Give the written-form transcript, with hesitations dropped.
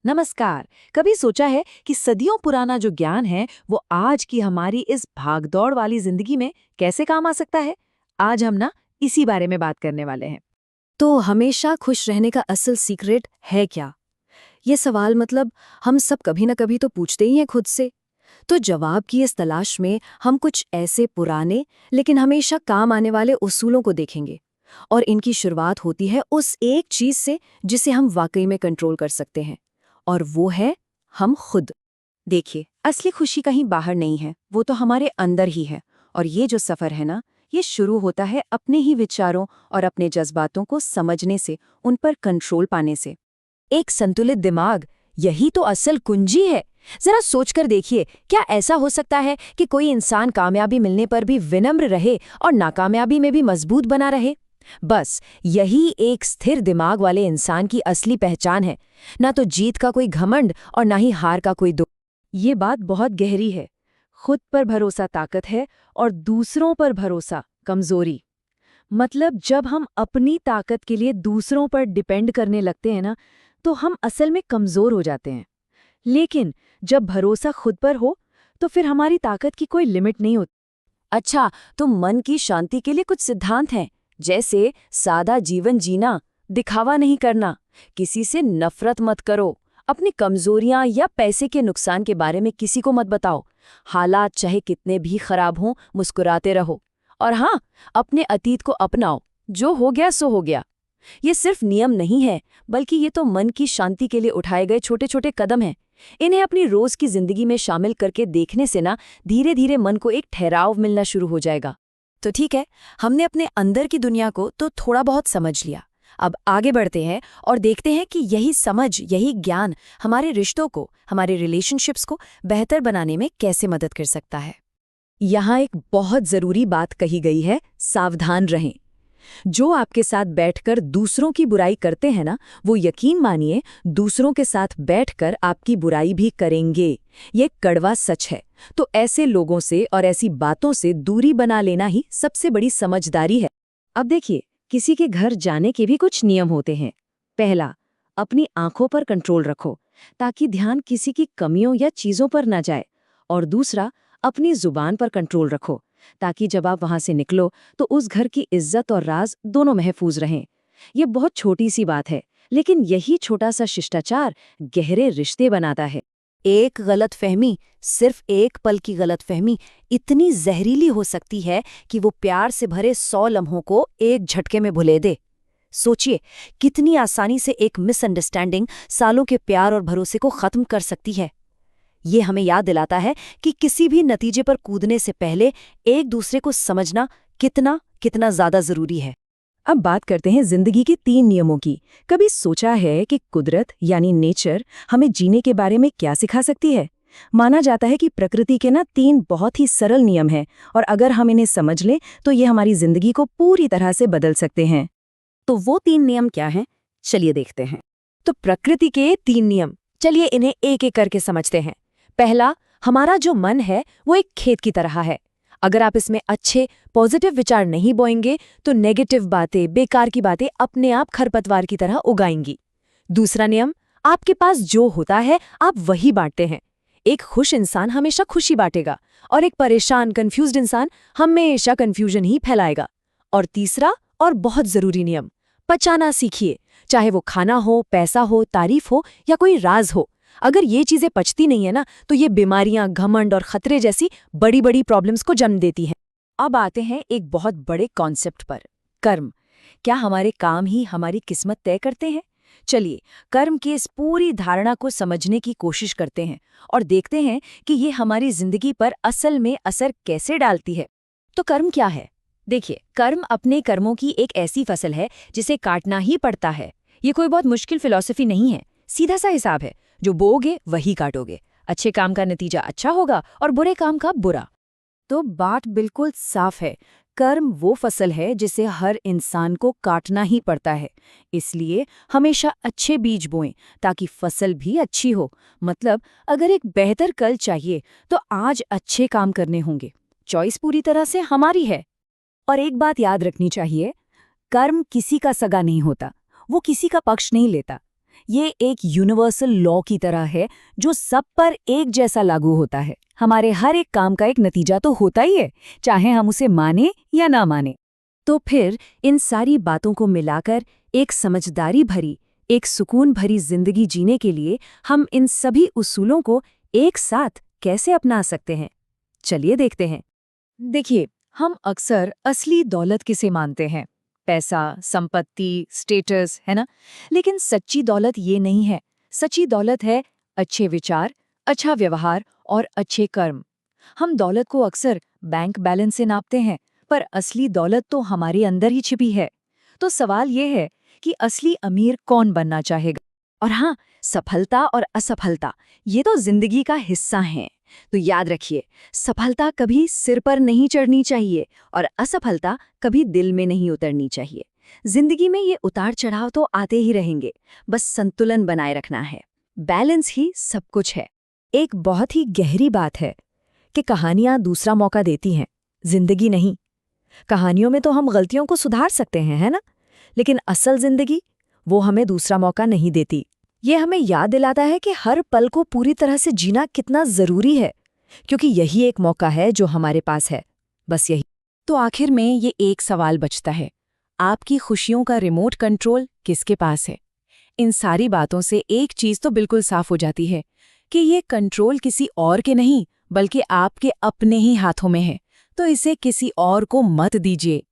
नमस्कार। कभी सोचा है कि सदियों पुराना जो ज्ञान है वो आज की हमारी इस भागदौड़ वाली जिंदगी में कैसे काम आ सकता है? आज हम ना इसी बारे में बात करने वाले हैं। तो हमेशा खुश रहने का असल सीक्रेट है क्या? ये सवाल हम सब कभी न कभी तो पूछते ही हैं खुद से। तो जवाब की इस तलाश में हम कुछ ऐसे पुराने लेकिन हमेशा काम आने वाले उसूलों को देखेंगे। और इनकी शुरुआत होती है उस एक चीज से जिसे हम वाकई में कंट्रोल कर सकते हैं। और वो है हम खुद। देखिए, असली खुशी कहीं बाहर नहीं है, वो तो हमारे अंदर ही है। और ये जो सफर है ना, ये शुरू होता है अपने ही विचारों और अपने जज्बातों को समझने से, उन पर कंट्रोल पाने से। एक संतुलित दिमाग, यही तो असल कुंजी है। जरा सोचकर देखिए, क्या ऐसा हो सकता है कि कोई इंसान कामयाबी मिलने पर भी विनम्र रहे और नाकामयाबी में भी मजबूत बना रहे? बस यही एक स्थिर दिमाग वाले इंसान की असली पहचान है। ना तो जीत का कोई घमंड और ना ही हार का कोई दुख। ये बात बहुत गहरी है। खुद पर भरोसा ताकत है और दूसरों पर भरोसा कमजोरी। मतलब जब हम अपनी ताकत के लिए दूसरों पर डिपेंड करने लगते हैं ना, तो हम असल में कमजोर हो जाते हैं। लेकिन जब भरोसा खुद पर हो, तो फिर हमारी ताकत की कोई लिमिट नहीं होती। अच्छा, तो मन की शांति के लिए कुछ सिद्धांत हैं, जैसे सादा जीवन जीना, दिखावा नहीं करना, किसी से नफरत मत करो, अपनी कमजोरियां या पैसे के नुकसान के बारे में किसी को मत बताओ, हालात चाहे कितने भी खराब हों मुस्कुराते रहो, और हाँ, अपने अतीत को अपनाओ, जो हो गया सो हो गया। ये सिर्फ नियम नहीं है, बल्कि ये तो मन की शांति के लिए उठाए गए छोटे छोटे कदम हैं। इन्हें अपनी रोज की जिंदगी में शामिल करके देखने से ना, धीरे धीरे मन को एक ठहराव मिलना शुरू हो जाएगा। तो ठीक है, हमने अपने अंदर की दुनिया को तो थोड़ा बहुत समझ लिया। अब आगे बढ़ते हैं और देखते हैं कि यही समझ, यही ज्ञान हमारे रिश्तों को, हमारे रिलेशनशिप्स को बेहतर बनाने में कैसे मदद कर सकता है। यहाँ एक बहुत जरूरी बात कही गई है, सावधान रहें। जो आपके साथ बैठकर दूसरों की बुराई करते हैं ना, वो यकीन मानिए दूसरों के साथ बैठकर आपकी बुराई भी करेंगे। ये कड़वा सच है। तो ऐसे लोगों से और ऐसी बातों से दूरी बना लेना ही सबसे बड़ी समझदारी है। अब देखिए, किसी के घर जाने के भी कुछ नियम होते हैं। पहला, अपनी आंखों पर कंट्रोल रखो, ताकि ध्यान किसी की कमियों या चीजों पर न जाए। और दूसरा, अपनी जुबान पर कंट्रोल रखो, ताकि जब आप वहां से निकलो तो उस घर की इज्जत और राज दोनों महफूज रहें। ये बहुत छोटी सी बात है, लेकिन यही छोटा सा शिष्टाचार गहरे रिश्ते बनाता है। एक गलतफहमी, सिर्फ एक पल की गलतफहमी इतनी जहरीली हो सकती है कि वो प्यार से भरे 100 लम्हों को एक झटके में भुले दे। सोचिए, कितनी आसानी से एक मिसअंडरस्टैंडिंग सालों के प्यार और भरोसे को खत्म कर सकती है। ये हमें याद दिलाता है कि किसी भी नतीजे पर कूदने से पहले एक दूसरे को समझना कितना कितना ज्यादा जरूरी है। अब बात करते हैं जिंदगी के 3 नियमों की। कभी सोचा है कि कुदरत यानी नेचर हमें जीने के बारे में क्या सिखा सकती है? माना जाता है कि प्रकृति के ना 3 बहुत ही सरल नियम हैं, और अगर हम इन्हें समझ लें तो ये हमारी जिंदगी को पूरी तरह से बदल सकते हैं। तो वो 3 नियम क्या हैं? चलिए देखते हैं। तो प्रकृति के 3 नियम, चलिए इन्हें एक एक करके समझते हैं। पहला, हमारा जो मन है वो एक खेत की तरह है। अगर आप इसमें अच्छे पॉजिटिव विचार नहीं बोएंगे तो नेगेटिव बातें, बेकार की बातें अपने आप खरपतवार की तरह उगाएंगी। दूसरा नियम, आपके पास जो होता है आप वही बांटते हैं। एक खुश इंसान हमेशा खुशी बांटेगा, और एक परेशान कंफ्यूज्ड इंसान हमेशा कंफ्यूजन ही फैलाएगा। और तीसरा और बहुत जरूरी नियम, पचाना सीखिए। चाहे वो खाना हो, पैसा हो, तारीफ हो या कोई राज हो, अगर ये चीजें पचती नहीं है ना, तो ये बीमारियां, घमंड और खतरे जैसी बड़ी बड़ी प्रॉब्लम्स को जन्म देती हैं। अब आते हैं एक बहुत बड़े कॉन्सेप्ट पर, कर्म। क्या हमारे काम ही हमारी किस्मत तय करते हैं? चलिए, कर्म की इस पूरी धारणा को समझने की कोशिश करते हैं और देखते हैं कि ये हमारी जिंदगी पर असल में असर कैसे डालती है। तो कर्म क्या है? देखिए, कर्म अपने कर्मों की एक ऐसी फसल है जिसे काटना ही पड़ता है। ये कोई बहुत मुश्किल फिलॉसफी नहीं है, सीधा सा हिसाब है। जो बोओगे वही काटोगे। अच्छे काम का नतीजा अच्छा होगा और बुरे काम का बुरा। तो बात बिल्कुल साफ है, कर्म वो फसल है जिसे हर इंसान को काटना ही पड़ता है। इसलिए हमेशा अच्छे बीज बोएं ताकि फसल भी अच्छी हो। मतलब अगर एक बेहतर कल चाहिए तो आज अच्छे काम करने होंगे। चॉइस पूरी तरह से हमारी है। और एक बात याद रखनी चाहिए, कर्म किसी का सगा नहीं होता, वो किसी का पक्ष नहीं लेता। ये एक यूनिवर्सल लॉ की तरह है जो सब पर एक जैसा लागू होता है। हमारे हर एक काम का एक नतीजा तो होता ही है, चाहे हम उसे माने या ना माने। तो फिर इन सारी बातों को मिलाकर एक समझदारी भरी, एक सुकून भरी जिंदगी जीने के लिए हम इन सभी उसूलों को एक साथ कैसे अपना सकते हैं? चलिए देखते हैं। देखिए, हम अक्सर असली दौलत किसे मानते हैं? पैसा, संपत्ति, स्टेटस, है ना? लेकिन सच्ची दौलत ये नहीं है। सच्ची दौलत है अच्छे विचार, अच्छा व्यवहार और अच्छे कर्म। हम दौलत को अक्सर बैंक बैलेंस से नापते हैं, पर असली दौलत तो हमारे अंदर ही छिपी है। तो सवाल ये है कि असली अमीर कौन बनना चाहेगा? और हाँ, सफलता और असफलता ये तो जिंदगी का हिस्सा हैं। तो याद रखिए, सफलता कभी सिर पर नहीं चढ़नी चाहिए और असफलता कभी दिल में नहीं उतरनी चाहिए। जिंदगी में ये उतार चढ़ाव तो आते ही रहेंगे, बस संतुलन बनाए रखना है। बैलेंस ही सब कुछ है। एक बहुत ही गहरी बात है कि कहानियां दूसरा मौका देती हैं, जिंदगी नहीं। कहानियों में तो हम गलतियों को सुधार सकते हैं, है ना? लेकिन असल जिंदगी, वो हमें दूसरा मौका नहीं देती। ये हमें याद दिलाता है कि हर पल को पूरी तरह से जीना कितना जरूरी है, क्योंकि यही एक मौका है जो हमारे पास है। बस यही। तो आखिर में ये एक सवाल बचता है, आपकी खुशियों का रिमोट कंट्रोल किसके पास है? इन सारी बातों से एक चीज तो बिल्कुल साफ हो जाती है कि ये कंट्रोल किसी और के नहीं, बल्कि आपके अपने ही हाथों में है। तो इसे किसी और को मत दीजिए।